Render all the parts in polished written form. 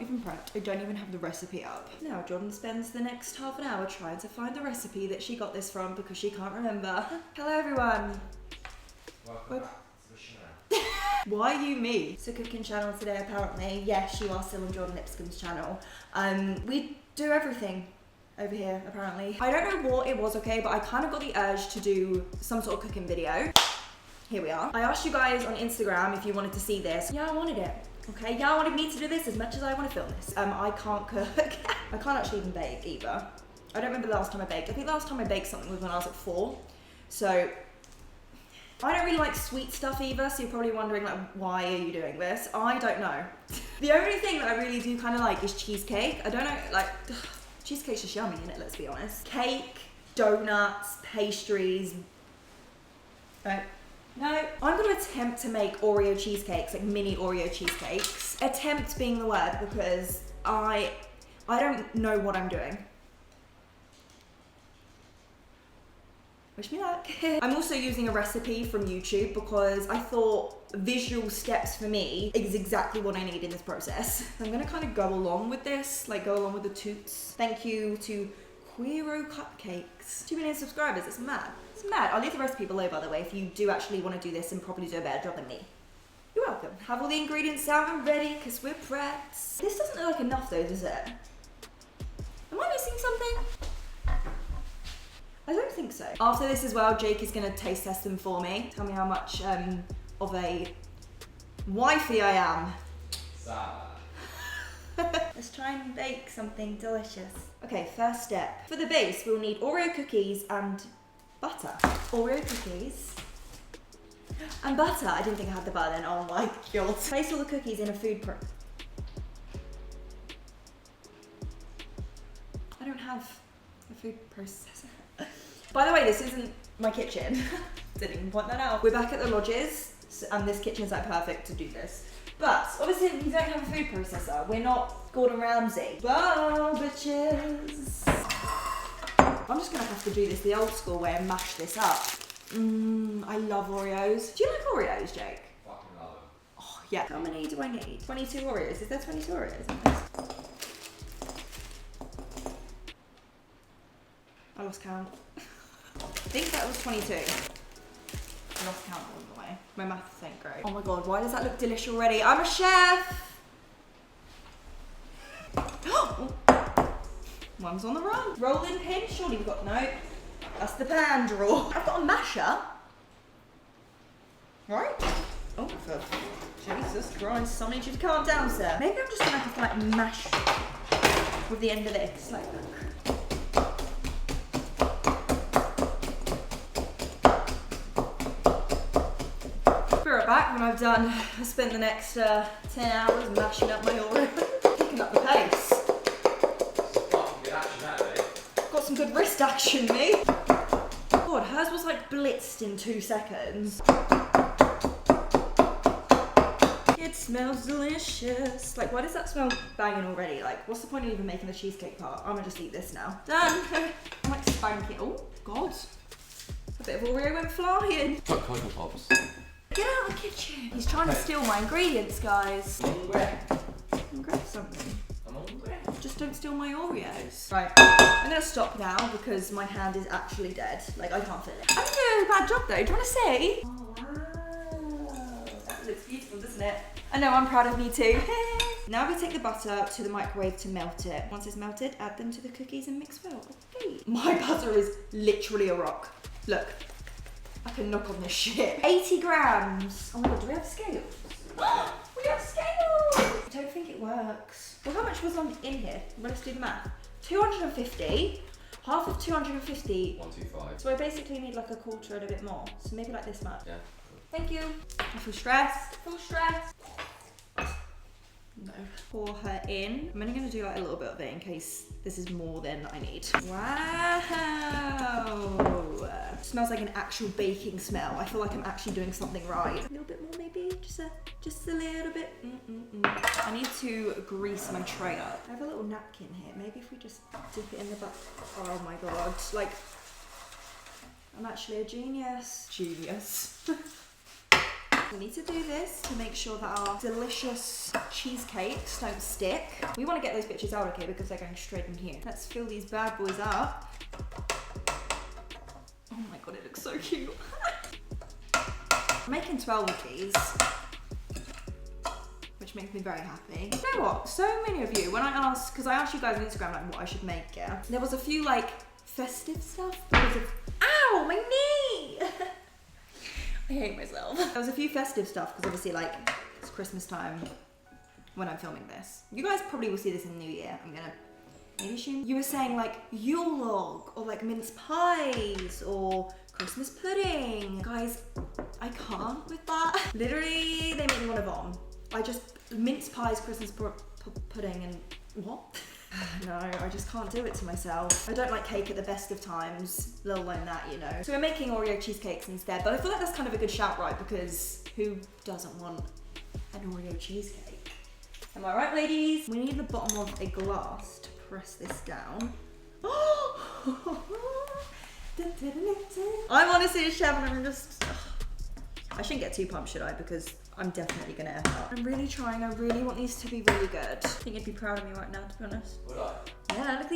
even prepped. I don't even have the recipe up. Now Jordan spends the next half an hour trying to find the recipe that she got this from because she can't remember. Hello everyone. Welcome back to the show. Why you me? It's a cooking channel today apparently. Yes, you are still on Jordan Lipscombe's channel. We do everything over here apparently. I don't know what it was, okay, but I kind of got the urge to do some sort of cooking video. Here we are. I asked you guys on Instagram if you wanted to see this. Yeah, I wanted it. Okay, y'all wanted me to do this as much as I want to film this. I can't cook. I can't actually even bake either. I don't remember the last time I baked. I think the last time I baked something was when I was like 4. So, I don't really like sweet stuff either, so you're probably wondering like, why are you doing this? I don't know. The only thing that I really do kind of like is cheesecake. I don't know, like, cheesecake's just yummy, isn't it? Let's be honest. Cake, donuts, pastries. No, I'm gonna attempt to make Oreo cheesecakes, like mini Oreo cheesecakes. Attempt being the word because I don't know what I'm doing. Wish me luck. I'm also using a recipe from YouTube because I thought visual steps for me is exactly what I need in this process. I'm gonna kind of go along with this, like go along with the toots. Thank you to Queero Cupcakes. 2 million subscribers, it's mad. It's mad. I'll leave the recipe below, by the way, if you do actually want to do this and properly do a better job than me. You're welcome. Have all the ingredients out and ready, because we're prepped. This doesn't look like enough though, does it? Am I missing something? I don't think so. After this as well, Jake is going to taste test them for me. Tell me how much of a wifey I am. Let's try and bake something delicious. Okay, first step. For the base, we'll need Oreo cookies and butter. Oreo cookies and butter. I didn't think I had the butter then. Oh my god. Place all the cookies in a food I don't have a food processor. By the way, this isn't my kitchen. Didn't even point that out. We're back at the lodges, and this kitchen's like perfect to do this. But obviously we don't have a food processor. We're not Gordon Ramsay. Well, bitches. I'm just gonna have to do this the old school way and mash this up. I love Oreos. Do you like Oreos, Jake? Fucking love them. Oh yeah. How many do I need? 22 Oreos. Is there 22 Oreos? I lost count. I think that was 22. I lost count along the way. My maths ain't great. Oh my god, why does that look delicious already? I'm a chef! One's on the run. Rolling pin, surely we've got, no. That's the pan drawer. I've got a masher. Right? Oh, for Jesus Christ, I need you to calm down, sir. Maybe I'm just gonna have to like mash with the end of this, like that. Back when I've done, I spent the next 10 hours mashing up my Oreo, picking up the pace. Good action, mate. Got some good wrist action, me. God, hers was like blitzed in 2 seconds. It smells delicious. Like, why does that smell banging already? Like, what's the point of even making the cheesecake part? I'm gonna just eat this now. Done. I'm like spanking. Oh, God. A bit of Oreo went flying. Put Cocoa Pops. Get out of the kitchen. He's trying to steal my ingredients, guys. I'm hungry. Grab something. I'm hungry. Just don't steal my Oreos. Right, I'm gonna stop now because my hand is actually dead. Like, I can't feel it. I'm doing a bad job though, do you wanna see? Oh, wow. That looks beautiful, doesn't it? I know, I'm proud of me too. Now we take the butter to the microwave to melt it. Once it's melted, add them to the cookies and mix well. Okay. My butter is literally a rock. Look. I can knock on this shit. 80 grams. Oh my god, do we have scales? We have scales! I don't think it works. Well, how much was on in here? Well, let's do the math. 250. Half of 250. 125. So I basically need like a quarter and a bit more. So maybe like this much. Yeah. Thank you. I feel stressed. Full stress. No. Pour her in. I'm only gonna do like a little bit of it in case this is more than I need. Wow. Smells like an actual baking smell. I feel like I'm actually doing something right. A little bit more maybe, just a little bit. I need to grease my tray up. I have a little napkin here. Maybe if we just dip it in the butter. Oh my god. Like, I'm actually a genius. Genius. We need to do this to make sure that our delicious cheesecakes don't stick. We want to get those bitches out, okay, because they're going straight in here. Let's fill these bad boys up. Oh my god, it looks so cute. I'm making 12 of these, which makes me very happy. You know what? So many of you, when I asked, because I asked you guys on Instagram like what I should make, yeah, there was a few like festive stuff because of, ow, my knee! I hate myself. There was a few festive stuff because obviously like it's Christmas time when I'm filming this. You guys probably will see this in the new year. I'm gonna maybe assume. You were saying like Yule log or like mince pies or Christmas pudding. Guys, I can't with that. Literally, they make me want to vom. I just, mince pies, Christmas pudding and what? No, I just can't do it to myself. I don't like cake at the best of times, let alone that, you know. So we're making Oreo cheesecakes instead, but I feel like that's kind of a good shout, right? Because who doesn't want an Oreo cheesecake? Am I right, ladies? We need the bottom of a glass to press this down. I'm honestly a chef and I'm just... I shouldn't get too pumped, should I? Because I'm definitely gonna F up. I'm really trying, I really want these to be really good. I think you'd be proud of me right now, to be honest. Would I? Yeah, look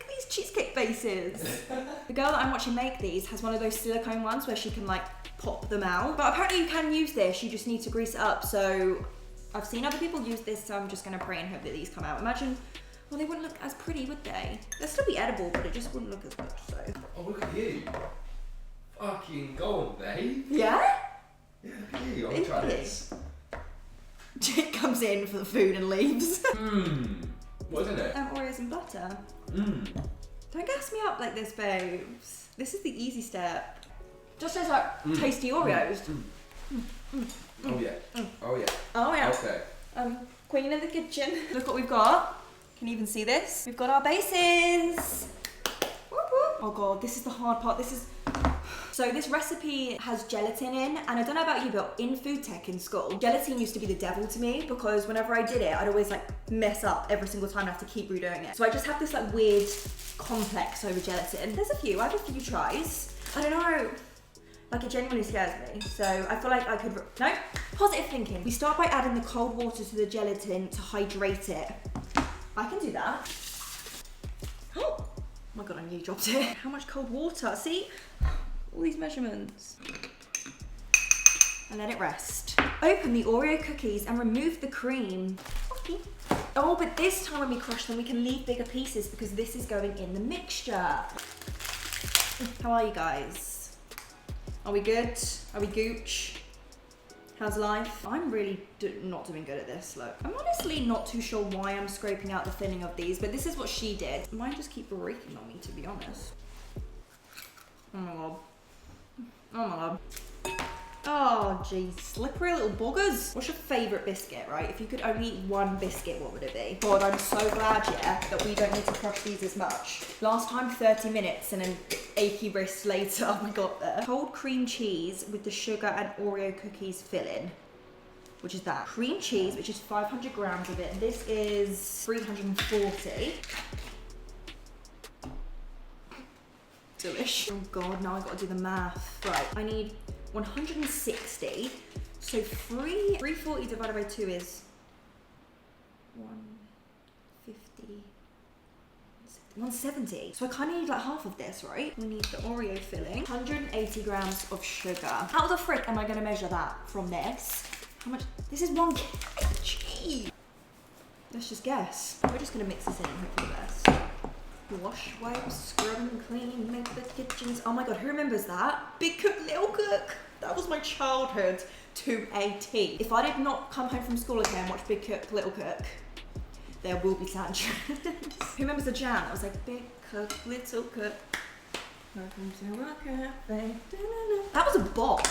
at these cheesecake faces. The girl that I'm watching make these has one of those silicone ones where she can like pop them out. But apparently you can use this, you just need to grease it up. So I've seen other people use this, so I'm just gonna pray and hope that these come out. Imagine, well, they wouldn't look as pretty, would they? They'd still be edible, but it just wouldn't look as good, so. Oh, look at you. Fucking gold, babe. Yeah? Yeah, look at you. I'm trying this. Jake comes in for the food and leaves. What is it? Oreos and butter. Don't gas me up like this, babes. This is the easy step. Just as like tasty Oreos. Oh yeah. Oh yeah. Oh yeah. Okay. Queen of the kitchen. Look what we've got. Can you even see this? We've got our bases. Whoop, whoop. Oh god, this is the hard part. So this recipe has gelatin in, and I don't know about you, but in food tech in school, gelatin used to be the devil to me because whenever I did it, I'd always like mess up every single time and have to keep redoing it. So I just have this like weird complex over gelatin. There's a few, I have a few tries. I don't know, like it genuinely scares me. So I feel like I could, no, positive thinking. We start by adding the cold water to the gelatin to hydrate it. I can do that. Oh my god, I nearly dropped it. How much cold water? See? All these measurements. And let it rest. Open the Oreo cookies and remove the cream. Okay. Oh, but this time when we crush them, we can leave bigger pieces because this is going in the mixture. How are you guys? Are we good? Are we gooch? How's life? I'm really not doing good at this, look. I'm honestly not too sure why I'm scraping out the filling of these, but this is what she did. Mine just keep breaking on me, to be honest. Oh my god. Oh my god. Oh jeez, slippery little buggers. What's your favourite biscuit, right? If you could only eat one biscuit, what would it be? God, I'm so glad, yeah, that we don't need to crush these as much. Last time, 30 minutes and an achy wrist later, we got there. Cold cream cheese with the sugar and Oreo cookies filling, which is that. Cream cheese, which is 500 grams of it. This is 340. Delish. Oh god, now I gotta do the math. Right, I need 160. So 340 divided by 2 is 150, 170. So I kind of need like half of this, right? We need the Oreo filling. 180 grams of sugar. How the frick am I gonna measure that from this? How much? This is 1 kg. Let's just guess. We're just gonna mix this in and hope for the best. Wash, wipe, scrub and clean, make the kitchens. Oh my god, who remembers that? Big Cook, Little Cook. That was my childhood to a T. If I did not come home from school again and watch Big Cook, Little Cook, there will be tantrums. Who remembers the jam? I was like, Big Cook, Little Cook. Welcome to our cafe. That was a bop.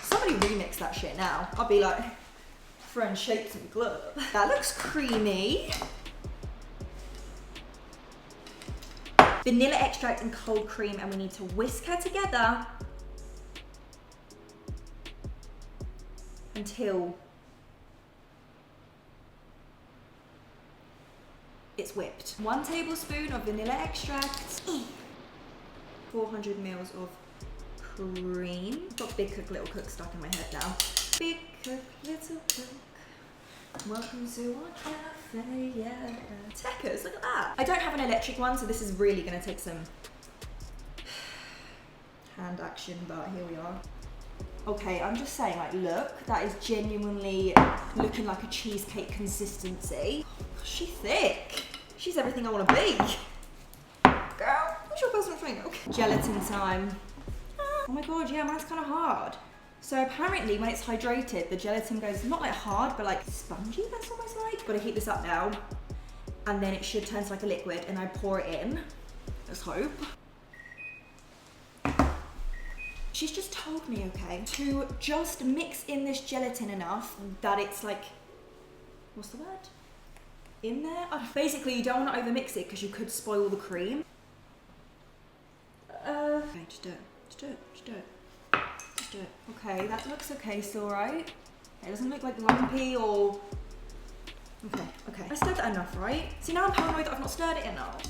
Somebody remix that shit now. I'll be like, friend shapes and glove. That looks creamy. Vanilla extract and cold cream, and we need to whisk her together until it's whipped. 1 tablespoon of vanilla extract, 400 mils of cream. I've got Big Cook, Little Cook stuck in my head now. Big cook, little cook. Welcome to our cafe, yeah. Techers, look at that. I don't have an electric one, so this is really gonna take some hand action, but here we are. Okay, I'm just saying, like, look, that is genuinely looking like a cheesecake consistency. She's thick. She's everything I want to be. Girl, what's your personal trainer? Okay. Gelatin time. Oh my god, yeah, mine's kind of hard. So apparently when it's hydrated, the gelatin goes not like hard, but like spongy, that's almost like. Gotta heat this up now. And then it should turn to like a liquid and I pour it in. Let's hope. She's just told me, okay, to just mix in this gelatin enough that it's like, what's the word? In there? Basically, you don't want to overmix it because you could spoil the cream. Okay, just do it. Just do it. Just do it. Just do it. Okay, that looks okay still, right? It doesn't look like lumpy or... Okay, okay. I stirred that enough, right? See, now I'm paranoid that I've not stirred it enough.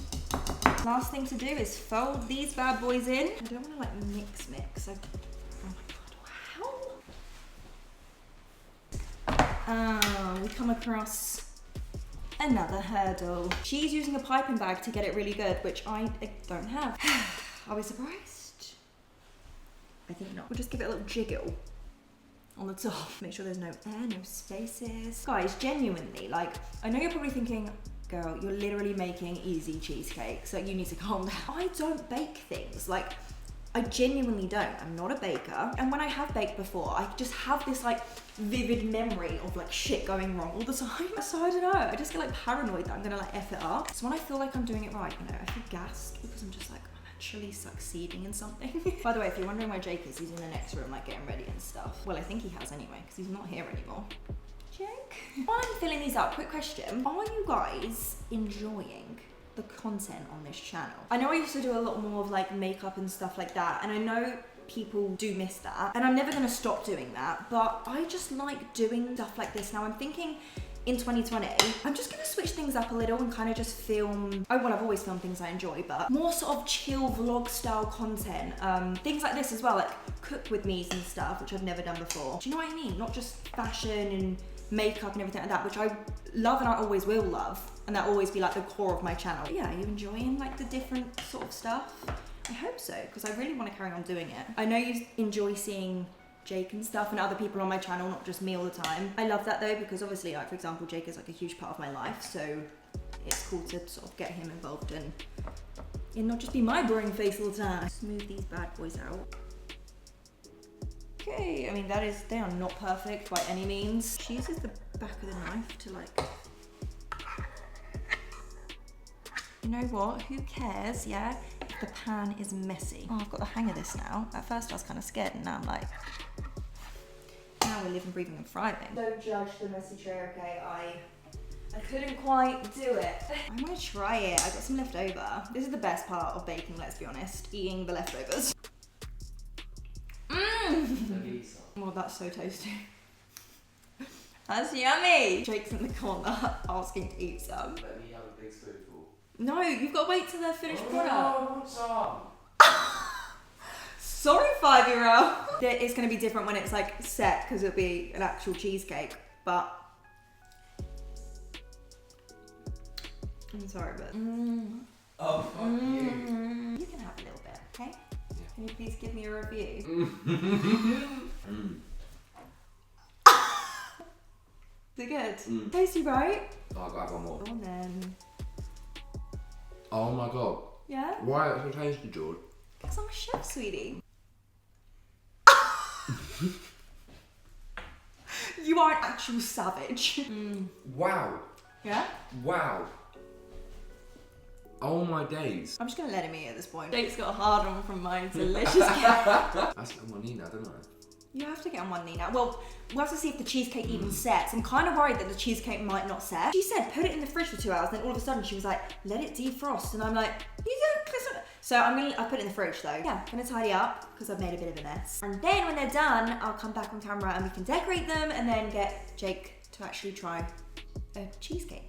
Last thing to do is fold these bad boys in. I don't want to like mix. Oh my god, how? We come across another hurdle. She's using a piping bag to get it really good, which I don't have. Are we surprised? I think not. We'll just give it a little jiggle on the top. Make sure there's no air, no spaces. Guys, genuinely, like, I know you're probably thinking, girl, you're literally making easy cheesecakes. Like, you need to calm down. I don't bake things. Like, I genuinely don't. I'm not a baker. And when I have baked before, I just have this like vivid memory of like shit going wrong all the time. So I don't know, I just get like paranoid that I'm gonna like F it up. So when I feel like I'm doing it right, you know, I feel gassed because I'm just like, I'm actually succeeding in something. By the way, if you're wondering where Jake is, he's in the next room like getting ready and stuff. Well, I think he has anyway, because he's not here anymore. Jake? While I'm filling these up, quick question. Are you guys enjoying the content on this channel? I know I used to do a lot more of like makeup and stuff like that, and I know people do miss that, and I'm never gonna stop doing that, but I just like doing stuff like this. Now I'm thinking in 2020, I'm just gonna switch things up a little and kind of just film, oh well, I've always filmed things I enjoy, but more sort of chill vlog style content. Things like this as well, like cook with me's and stuff, which I've never done before. Do you know what I mean? Not just fashion and makeup and everything like that, which I love and I always will love, and that'll always be like the core of my channel. But yeah, are you enjoying like the different sort of stuff? I hope so, because I really want to carry on doing it. I know you enjoy seeing Jake and stuff and other people on my channel, not just me all the time. I love that though, because obviously, like for example, Jake is like a huge part of my life, so it's cool to sort of get him involved and not just be my boring face all the time. Smooth these bad boys out. Okay, I mean they are not perfect by any means. She uses the back of the knife to like, you know what, who cares, yeah, if the pan is messy. Oh, I've got the hang of this now. At first I was kind of scared, and now I'm like, now we're living, breathing and thriving. Don't judge the messy tray, okay? I couldn't quite do it. I'm gonna try it. I got some left over. This is the best part of baking, let's be honest, eating the leftovers. Oh, that's so tasty. That's yummy. Jake's in the corner asking to eat some. Let me have a big spoonful. No, you've got to wait till they're finished product. No, I want some. Sorry, 5-year-old. It's going to be different when it's like set, because it'll be an actual cheesecake, but I'm sorry, but Oh, fuck you. You can have a little bit, okay? Yeah. Can you please give me a review? Is it good? Tasty, right? Oh, I gotta have one more. Go on then. Oh my god. Yeah? Why is it so tasty, George? Because I'm a chef, sweetie. You are an actual savage. Wow. Yeah? Wow. Oh my days. I'm just gonna let him eat at this point. Jake's got a hard one from my delicious cake. I have to get on my knee now, don't I? You have to get on one knee now. Well, we'll have to see if the cheesecake even sets. I'm kind of worried that the cheesecake might not set. She said, put it in the fridge for 2 hours, then all of a sudden she was like, let it defrost. And I'm like, so I put it in the fridge though. Yeah, I'm gonna tidy up because I've made a bit of a mess. And then when they're done, I'll come back on camera and we can decorate them and then get Jake to actually try a cheesecake.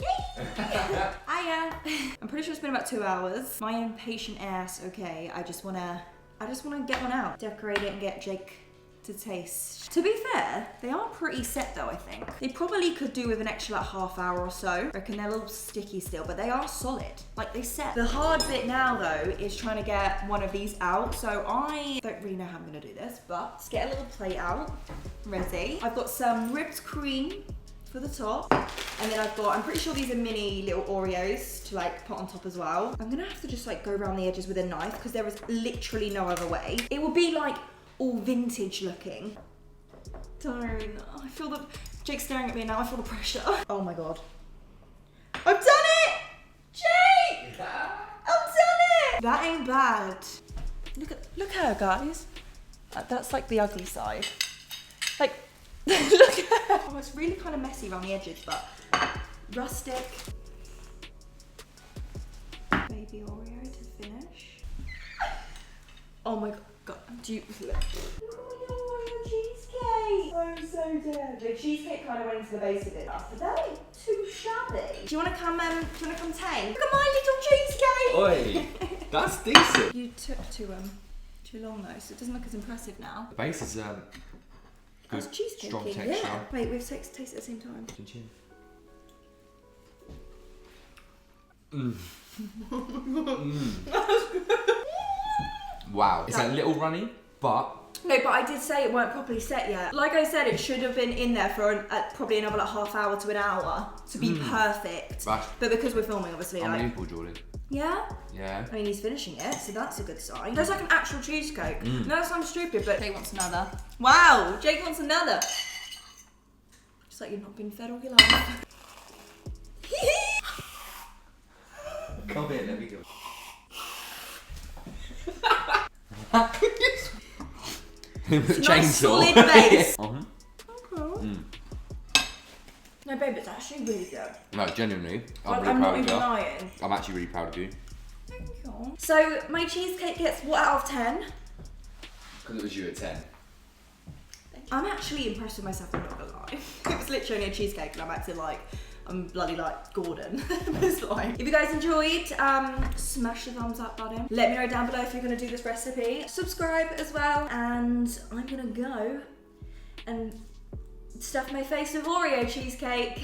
Yay! Hiya! I'm pretty sure it's been about 2 hours. My impatient ass, okay, I just wanna get one out, decorate it and get Jake to taste. To be fair, they are pretty set though, I think. They probably could do with an extra like half hour or so. I reckon they're a little sticky still, but they are solid. Like they set. The hard bit now though is trying to get one of these out. So I don't really know how I'm gonna do this, but let's get a little plate out. Ready. I've got some whipped cream for the top. And then I'm pretty sure these are mini little Oreos to like put on top as well. I'm gonna have to just like go around the edges with a knife because there is literally no other way. It will be like all vintage looking. Don't know. I feel the, Jake's staring at me now, I feel the pressure. Oh my God. I've done it! Jake! I've done it! That ain't bad. Look at her, guys. That's like the ugly side. Like, look at her. Oh, it's really kind of messy around the edges, but rustic. Baby Oreo to finish. Oh my God, do you look? Look at my Oreo cheesecake. I'm so dead. The cheesecake kind of went into the base of it, but that ain't too shabby. Do you want to come take? Look at my little cheesecake. Oi, that's decent. You took too long though, so it doesn't look as impressive now. The base is That's cheesecake. strong texture. Yeah. Wait, we've tasted at the same time. Chin. Wow, it's a little runny, but no, but I did say it weren't properly set yet. Like I said, it should have been in there for probably another like half hour to an hour to be perfect. Right. But because we're filming, obviously, unbelievable, Jordan. Yeah? Yeah. I mean, he's finishing it, so that's a good sign. That's like an actual cheesecake. No, that sounds stupid, but Jake wants another. Wow, Jake wants another. Just like you've not been fed all your life. Come here, let me go. It's a nice solid base. Okay. No, babe, it's actually really good. No, genuinely, I'm I'm really not proud of even you. lying. I'm actually really proud of you. Thank you. So my cheesecake gets what out of 10? Because it was you at 10. I'm actually impressed with myself, I'm not gonna lie. It was literally only a cheesecake and I'm acting like I'm bloody like Gordon. It's like, if you guys enjoyed, smash the thumbs up button. Let me know down below if you're gonna do this recipe. Subscribe as well, and I'm gonna go and stuff my face with Oreo cheesecake.